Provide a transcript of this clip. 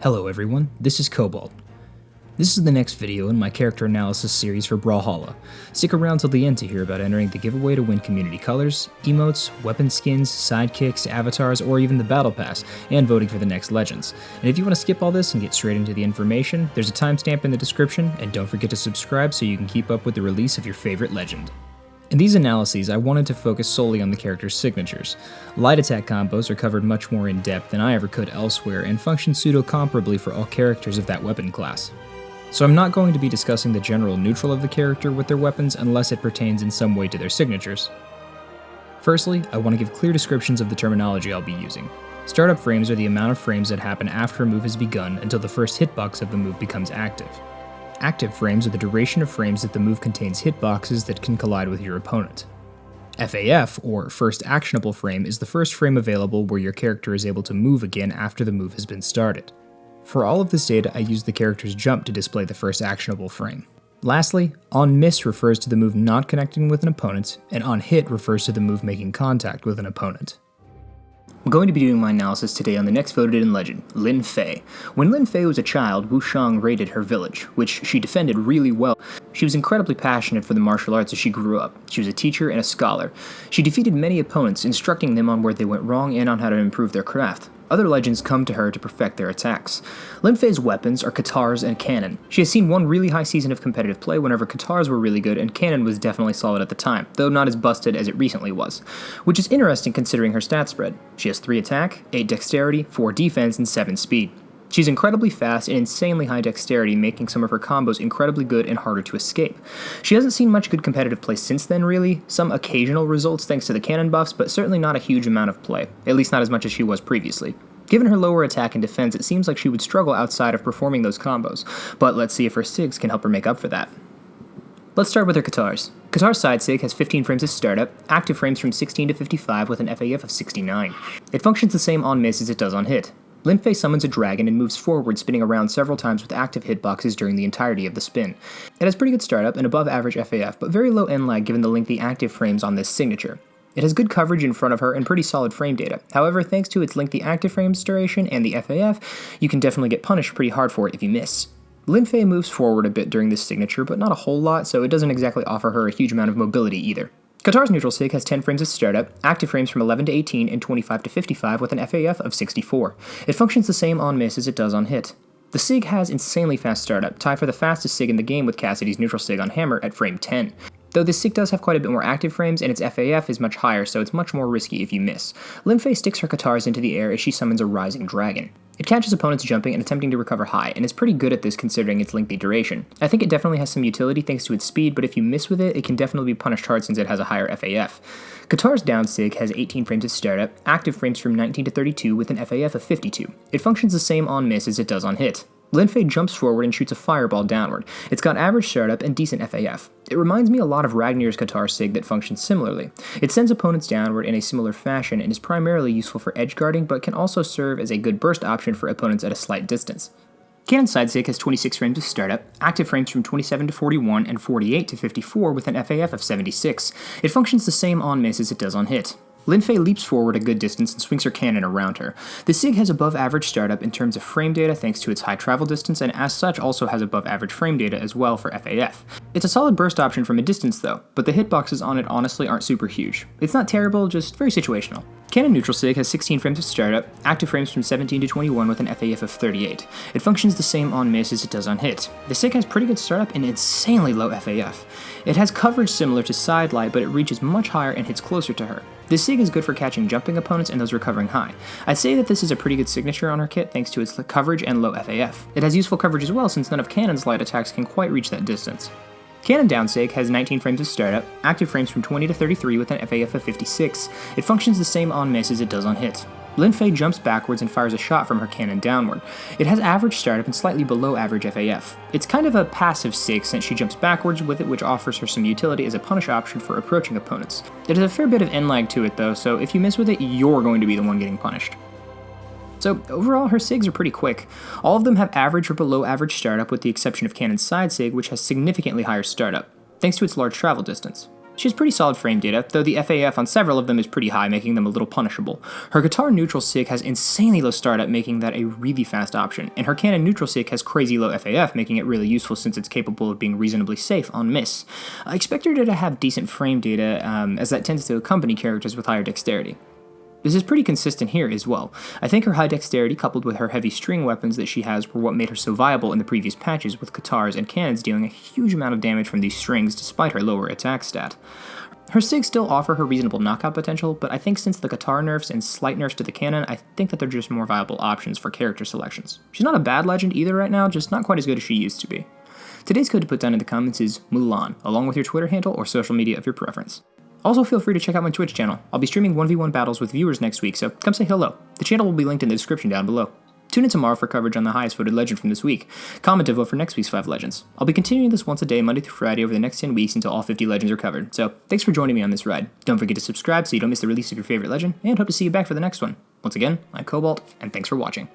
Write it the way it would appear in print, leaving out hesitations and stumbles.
Hello everyone, this is Cobalt. This is the next video in my character analysis series for Brawlhalla. Stick around till the end to hear about entering the giveaway to win community colors, emotes, weapon skins, sidekicks, avatars, or even the battle pass, and voting for the next legends. And if you want to skip all this and get straight into the information, there's a timestamp in the description, and don't forget to subscribe so you can keep up with the release of your favorite legend. In these analyses, I wanted to focus solely on the character's signatures. Light attack combos are covered much more in depth than I ever could elsewhere and function pseudo-comparably for all characters of that weapon class. So I'm not going to be discussing the general neutral of the character with their weapons unless it pertains in some way to their signatures. Firstly, I want to give clear descriptions of the terminology I'll be using. Startup frames are the amount of frames that happen after a move has begun until the first hitbox of the move becomes active. Active frames are the duration of frames that the move contains hitboxes that can collide with your opponent. FAF, or First Actionable Frame, is the first frame available where your character is able to move again after the move has been started. For all of this data, I use the character's jump to display the first actionable frame. Lastly, on miss refers to the move not connecting with an opponent, and on hit refers to the move making contact with an opponent. I'm going to be doing my analysis today on the next voted in legend, Lin Fei. When Lin Fei was a child, Wushang raided her village, which she defended really well. She was incredibly passionate for the martial arts as she grew up. She was a teacher and a scholar. She defeated many opponents, instructing them on where they went wrong and on how to improve their craft. Other legends come to her to perfect their attacks. Lin Fei's weapons are Katars and Cannon. She has seen one really high season of competitive play whenever Katars were really good and Cannon was definitely solid at the time, though not as busted as it recently was, which is interesting considering her stat spread. She has 3 attack, 8 dexterity, 4 defense, and 7 speed. She's incredibly fast and insanely high dexterity, making some of her combos incredibly good and harder to escape. She hasn't seen much good competitive play since then really, some occasional results thanks to the cannon buffs, but certainly not a huge amount of play, at least not as much as she was previously. Given her lower attack and defense, it seems like she would struggle outside of performing those combos, but let's see if her SIGs can help her make up for that. Let's start with her Katars. Katar's side SIG has 15 frames of startup, active frames from 16 to 55 with an FAF of 69. It functions the same on miss as it does on hit. Lin Fei summons a dragon and moves forward, spinning around several times with active hitboxes during the entirety of the spin. It has pretty good startup and above average FAF, but very low end lag given the lengthy active frames on this signature. It has good coverage in front of her and pretty solid frame data. However, thanks to its lengthy active frames duration and the FAF, you can definitely get punished pretty hard for it if you miss. Lin Fei moves forward a bit during this signature, but not a whole lot, so it doesn't exactly offer her a huge amount of mobility either. Katar's neutral SIG has 10 frames of startup, active frames from 11 to 18, and 25 to 55 with an FAF of 64. It functions the same on miss as it does on hit. The SIG has insanely fast startup, tied for the fastest SIG in the game with Cassidy's neutral SIG on Hammer at frame 10. Though this SIG does have quite a bit more active frames, and its FAF is much higher, so it's much more risky if you miss. Lin Fei sticks her Katars into the air as she summons a rising dragon. It catches opponents jumping and attempting to recover high, and is pretty good at this considering its lengthy duration. I think it definitely has some utility thanks to its speed, but if you miss with it, it can definitely be punished hard since it has a higher FAF. Katar's down SIG has 18 frames of startup, active frames from 19 to 32 with an FAF of 52. It functions the same on miss as it does on hit. Lin Fei jumps forward and shoots a fireball downward. It's got average startup and decent FAF. It reminds me a lot of Ragnar's Katar SIG that functions similarly. It sends opponents downward in a similar fashion and is primarily useful for edge guarding, but can also serve as a good burst option for opponents at a slight distance. Cannon's side SIG has 26 frames of startup, active frames from 27 to 41 and 48 to 54 with an FAF of 76. It functions the same on miss as it does on hit. Lin Fei leaps forward a good distance and swings her cannon around her. The SIG has above average startup in terms of frame data thanks to its high travel distance, and as such also has above average frame data as well for FAF. It's a solid burst option from a distance though, but the hitboxes on it honestly aren't super huge. It's not terrible, just very situational. Cannon neutral SIG has 16 frames of startup, active frames from 17 to 21 with an FAF of 38. It functions the same on miss as it does on hit. The SIG has pretty good startup and insanely low FAF. It has coverage similar to side light, but it reaches much higher and hits closer to her. This SIG is good for catching jumping opponents and those recovering high. I'd say that this is a pretty good signature on her kit thanks to its coverage and low FAF. It has useful coverage as well since none of Cannon's light attacks can quite reach that distance. Cannon down SIG has 19 frames of startup, active frames from 20 to 33 with an FAF of 56. It functions the same on miss as it does on hit. Lin Fei jumps backwards and fires a shot from her cannon downward. It has average startup and slightly below average FAF. It's kind of a passive SIG since she jumps backwards with it, which offers her some utility as a punish option for approaching opponents. It has a fair bit of end lag to it though, so if you miss with it, you're going to be the one getting punished. So overall, her SIGs are pretty quick. All of them have average or below average startup with the exception of Cannon's side SIG, which has significantly higher startup, thanks to its large travel distance. She has pretty solid frame data, though the FAF on several of them is pretty high, making them a little punishable. Her Katar neutral sig has insanely low startup, making that a really fast option, and her cannon neutral sig has crazy low FAF, making it really useful since it's capable of being reasonably safe on miss. I expect her to have decent frame data, as that tends to accompany characters with higher dexterity. This is pretty consistent here as well. I think her high dexterity coupled with her heavy string weapons that she has were what made her so viable in the previous patches, with Katars and cannons dealing a huge amount of damage from these strings despite her lower attack stat. Her SIGs still offer her reasonable knockout potential, but I think since the Katar nerfs and slight nerfs to the cannon, I think that they're just more viable options for character selections. She's not a bad legend either right now, just not quite as good as she used to be. Today's code to put down in the comments is Mulan, along with your Twitter handle or social media of your preference. Also, feel free to check out my Twitch channel. I'll be streaming 1v1 battles with viewers next week, so come say hello. The channel will be linked in the description down below. Tune in tomorrow for coverage on the highest voted legend from this week. Comment to vote for next week's 5 legends. I'll be continuing this once a day, Monday through Friday, over the next 10 weeks until all 50 legends are covered. So, thanks for joining me on this ride. Don't forget to subscribe so you don't miss the release of your favorite legend, and hope to see you back for the next one. Once again, I'm Cobalt, and thanks for watching.